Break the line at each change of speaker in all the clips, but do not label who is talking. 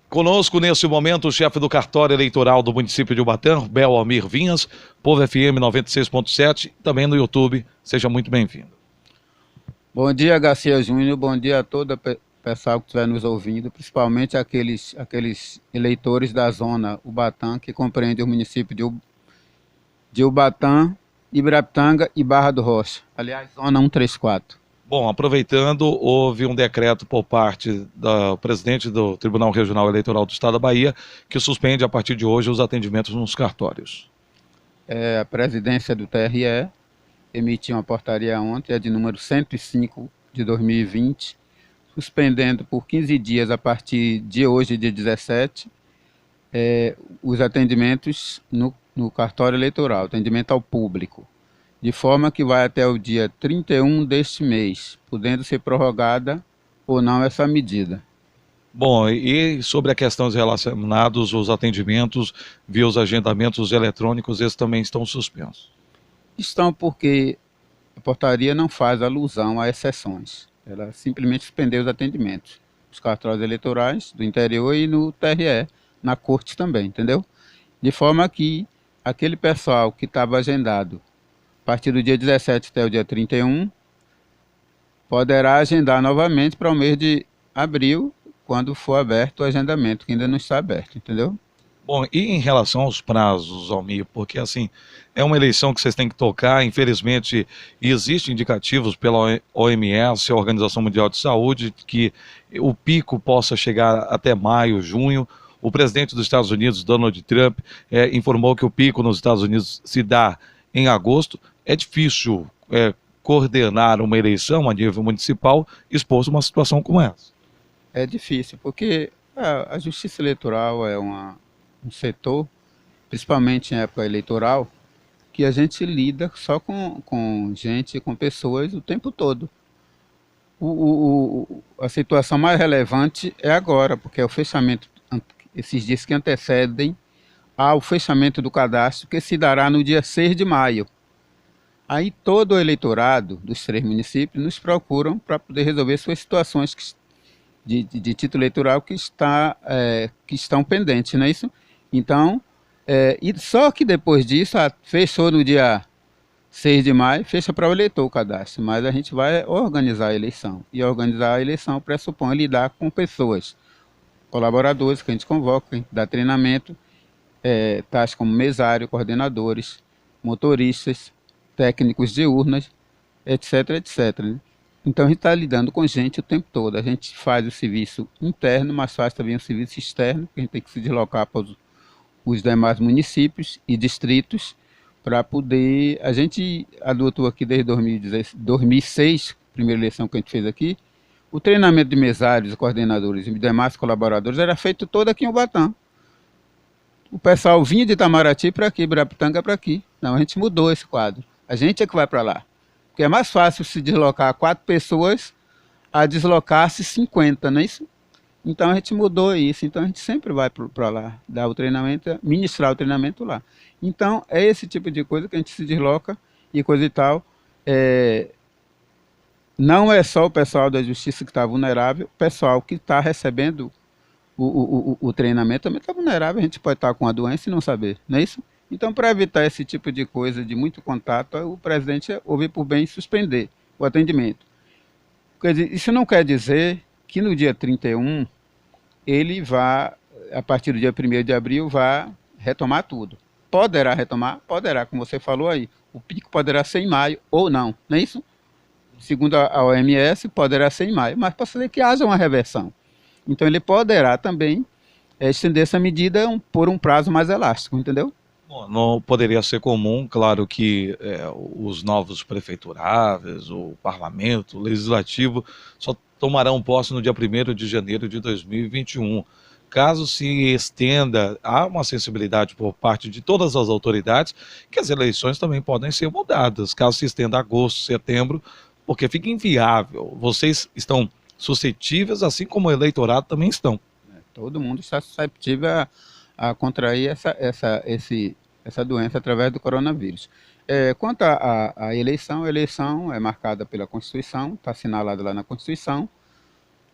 Conosco, nesse momento, o chefe do cartório eleitoral do município de Ubatã, Belmir Vinhas, Povo FM 96.7, também no YouTube. Seja muito bem-vindo.
Bom dia, Garcia Júnior. Bom dia a todo o pessoal que estiver nos ouvindo, principalmente aqueles eleitores da zona Ubatã, que compreende o município de Ubatã, Ibirapitanga e Barra do Rocha. Aliás, zona 134.
Bom, aproveitando, houve um decreto por parte do presidente do Tribunal Regional Eleitoral do Estado da Bahia que suspende a partir de hoje os atendimentos nos cartórios.
A presidência do TRE emitiu uma portaria ontem, é de número 105 de 2020, suspendendo por 15 dias a partir de hoje, dia 17, os atendimentos no cartório eleitoral, atendimento ao público, de forma que vai até o dia 31 deste mês, podendo ser prorrogada ou não essa medida.
Bom, e sobre a questão relacionados aos atendimentos via os agendamentos eletrônicos, esses também estão suspensos?
Estão porque a portaria não faz alusão a exceções. Ela simplesmente suspendeu os atendimentos dos cartórios eleitorais do interior e no TRE, na corte também, entendeu? De forma que aquele pessoal que estava agendado a partir do dia 17 até o dia 31 poderá agendar novamente para o mês de abril, quando for aberto o agendamento, que ainda não está aberto, entendeu?
Bom, e em relação aos prazos, Almir, porque assim, é uma eleição que vocês têm que tocar, infelizmente existem indicativos pela OMS, a Organização Mundial de Saúde, que o pico possa chegar até maio, junho. O presidente dos Estados Unidos, Donald Trump, informou que o pico nos Estados Unidos se dá em agosto. É difícil coordenar uma eleição a nível municipal exposto a uma situação como essa.
É difícil, porque a justiça eleitoral é um setor, principalmente em época eleitoral, que a gente lida só com gente, com pessoas o tempo todo. A situação mais relevante é agora, porque é o fechamento, esses dias que antecedem ao fechamento do cadastro, que se dará no dia 6 de maio. Aí todo o eleitorado dos 3 municípios nos procuram para poder resolver suas situações de título eleitoral que estão pendentes, não é isso? Então, e só que depois disso, fechou no dia 6 de maio, fecha para o eleitor o cadastro, mas a gente vai organizar a eleição. E organizar a eleição pressupõe lidar com pessoas, colaboradores que a gente convoca, dá treinamento, tais como mesário, coordenadores, motoristas, técnicos de urnas, etc, etc. Né? Então a gente está lidando com gente o tempo todo. A gente faz o serviço interno, mas faz também o serviço externo, que a gente tem que se deslocar para os demais municípios e distritos para poder... A gente adotou aqui desde 2006, primeira eleição que a gente fez aqui, o treinamento de mesários, coordenadores e demais colaboradores era feito todo aqui em Ubatã. O pessoal vinha de Itamaraty para aqui, Ibirapitanga para aqui. Não, a gente mudou esse quadro. A gente é que vai para lá. Porque é mais fácil se deslocar 4 pessoas a deslocar-se 50, não é isso? Então a gente mudou isso. Então a gente sempre vai para lá, dar o treinamento, ministrar o treinamento lá. Então é esse tipo de coisa que a gente se desloca e coisa e tal. Não é só o pessoal da justiça que está vulnerável, o pessoal que está recebendo o treinamento também está vulnerável. A gente pode estar com a doença e não saber, não é isso? Então, para evitar esse tipo de coisa, de muito contato, o presidente houve por bem suspender o atendimento. Quer dizer, isso não quer dizer que no dia 31 ele vá, a partir do dia 1º de abril, vá retomar tudo. Poderá retomar? Poderá, como você falou aí. O pico poderá ser em maio ou não, não é isso? Segundo a OMS, poderá ser em maio, mas pode ser que haja uma reversão. Então ele poderá também estender essa medida por um prazo mais elástico, entendeu?
Bom, não poderia ser comum, claro que os novos prefeituráveis, o parlamento, o legislativo, só tomarão posse no dia 1º de janeiro de 2021. Caso se estenda, há uma sensibilidade por parte de todas as autoridades que as eleições também podem ser mudadas, caso se estenda a agosto, setembro, porque fica inviável. Vocês estão suscetíveis, assim como o eleitorado também estão.
Todo mundo está suscetível a contrair essa doença através do coronavírus. Quanto à eleição, a eleição é marcada pela Constituição, está assinalada lá na Constituição.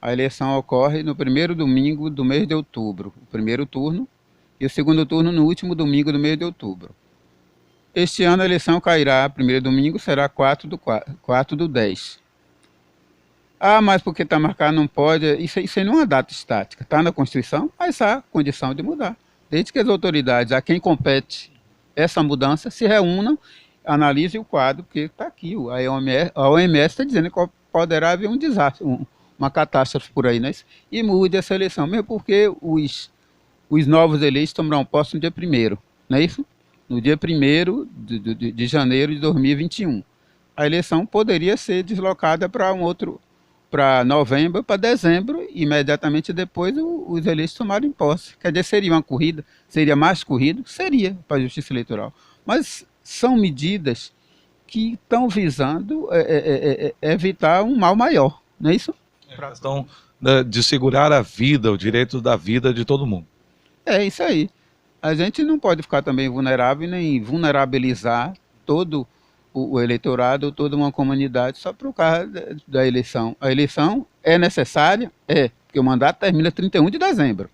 A eleição ocorre no primeiro domingo do mês de outubro, o primeiro turno, e o segundo turno no último domingo do mês de outubro. Este ano a eleição cairá, primeiro domingo será 4 do 10. Ah, mas porque está marcado não pode, isso aí não é uma data estática, está na Constituição, mas há condição de mudar. Desde que as autoridades, a quem compete essa mudança, se reúnam, analisem o quadro, porque está aqui, a OMS está dizendo que poderá haver um desastre, uma catástrofe por aí, né? E mude essa eleição, mesmo porque os novos eleitos tomarão posse no dia 1º, não é isso? No dia 1º de janeiro de 2021. A eleição poderia ser deslocada para novembro, para dezembro, e imediatamente depois os eleitos tomarem posse. Quer dizer, seria uma corrida, seria mais corrido? Seria, para a Justiça Eleitoral. Mas são medidas que estão visando evitar um mal maior, não é isso?
A questão de segurar a vida, o direito da vida de todo mundo.
É isso aí. A gente não pode ficar também vulnerável, nem vulnerabilizar todo o eleitorado, toda uma comunidade, só por causa da eleição. A eleição é necessária? É, porque o mandato termina 31 de dezembro.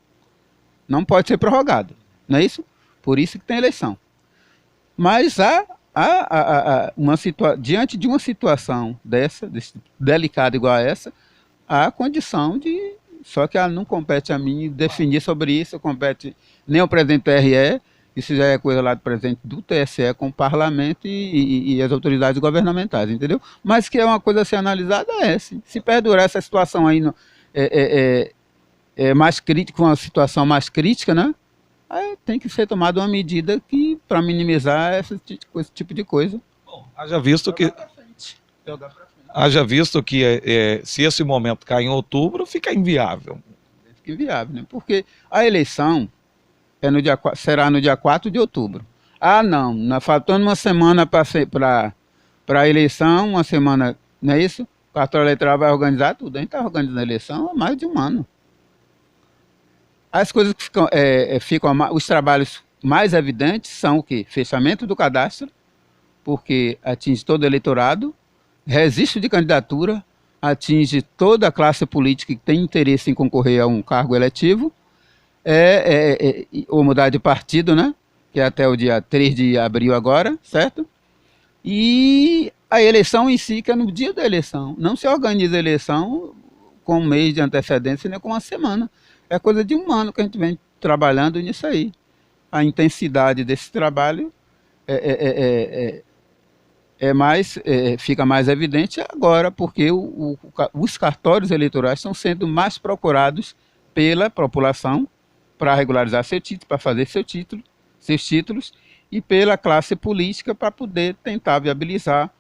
Não pode ser prorrogado, não é isso? Por isso que tem eleição. Mas diante de uma situação delicada igual a essa, há a condição de... Só que ela não compete a mim definir sobre isso, compete nem ao presidente do TRE, isso já é coisa lá do presidente do TSE com o parlamento e as autoridades governamentais, entendeu? Mas que é uma coisa a ser analisada, se perdurar essa situação aí mais crítica, uma situação mais crítica, né? Aí tem que ser tomada uma medida para minimizar esse tipo de coisa.
Bom, haja visto que se esse momento cair em outubro, fica inviável.
Fica inviável, né? Porque a eleição será no dia 4 de outubro. Ah, não, faltando uma semana para a eleição, uma semana, não é isso? O cartório eleitoral vai organizar tudo. A gente está organizando a eleição há mais de um ano. As coisas que os trabalhos mais evidentes são o quê? Fechamento do cadastro, porque atinge todo o eleitorado, registro de candidatura, atinge toda a classe política que tem interesse em concorrer a um cargo eletivo, ou mudar de partido, né? Que é até o dia 3 de abril agora, certo? E a eleição em si, que é no dia da eleição. Não se organiza a eleição com um mês de antecedência, nem com uma semana. É coisa de um ano que a gente vem trabalhando nisso aí. A intensidade desse trabalho fica mais evidente agora, porque os cartórios eleitorais estão sendo mais procurados pela população para regularizar seu título, para fazer seus títulos, e pela classe política para poder tentar viabilizar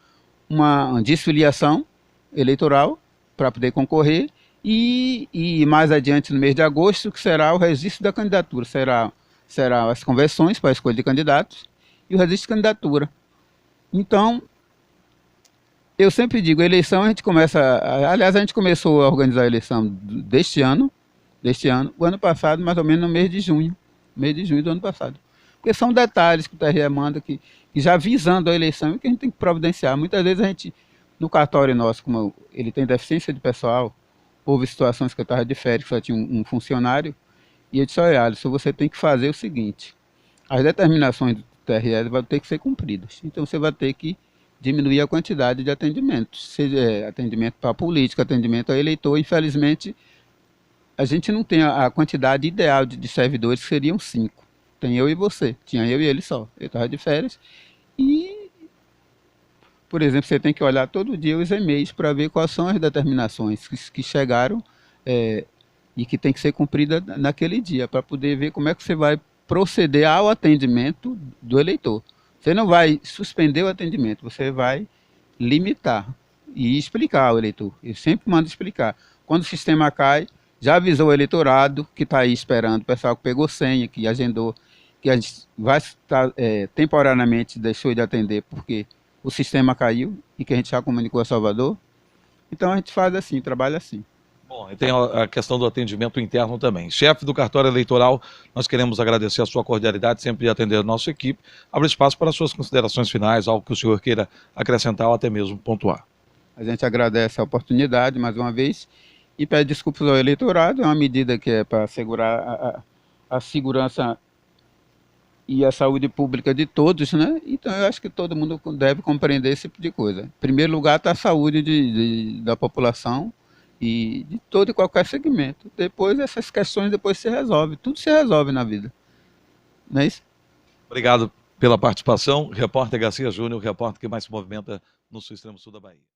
uma desfiliação eleitoral para poder concorrer, e mais adiante, no mês de agosto, que será o registro da candidatura, será as convenções para a escolha de candidatos e o registro de candidatura. Então, eu sempre digo, a eleição a gente começou a organizar a eleição deste ano, o ano passado, mais ou menos no mês de junho do ano passado. Porque são detalhes que o TRE manda, que já visando a eleição, que a gente tem que providenciar. Muitas vezes a gente, no cartório nosso, como ele tem deficiência de pessoal, houve situações que eu estava de férias, só tinha um funcionário, e eu disse, olha, Alisson, você tem que fazer o seguinte, as determinações do TRE vão ter que ser cumpridas. Então você vai ter que diminuir a quantidade de atendimentos, seja atendimento para político, atendimento a eleitor. Infelizmente, a gente não tem a quantidade ideal de servidores, que seriam 5. Tem eu e você, tinha eu e ele só. Eu estava de férias e, por exemplo, você tem que olhar todo dia os e-mails para ver quais são as determinações que chegaram e que tem que ser cumprida naquele dia, para poder ver como é que você vai proceder ao atendimento do eleitor. Você não vai suspender o atendimento, você vai limitar e explicar ao eleitor. Eu sempre mando explicar. Quando o sistema cai, já avisou o eleitorado que está aí esperando, o pessoal que pegou senha, que agendou, que a gente vai estar, temporariamente deixou de atender porque o sistema caiu e que a gente já comunicou a Salvador. Então a gente faz assim, trabalha assim.
Bom, e tem a questão do atendimento interno também. Chefe do cartório eleitoral, nós queremos agradecer a sua cordialidade sempre de atender a nossa equipe. Abre espaço para as suas considerações finais, algo que o senhor queira acrescentar ou até mesmo pontuar.
A gente agradece a oportunidade mais uma vez e pede desculpas ao eleitorado. É uma medida que é para assegurar a segurança e a saúde pública de todos, né? Então eu acho que todo mundo deve compreender esse tipo de coisa. Em primeiro lugar está a saúde da população e de todo e qualquer segmento. Depois essas questões depois se resolvem. Tudo se resolve na vida, não é isso?
Obrigado pela participação. Repórter Garcia Júnior, o repórter que mais se movimenta no sul extremo sul da Bahia.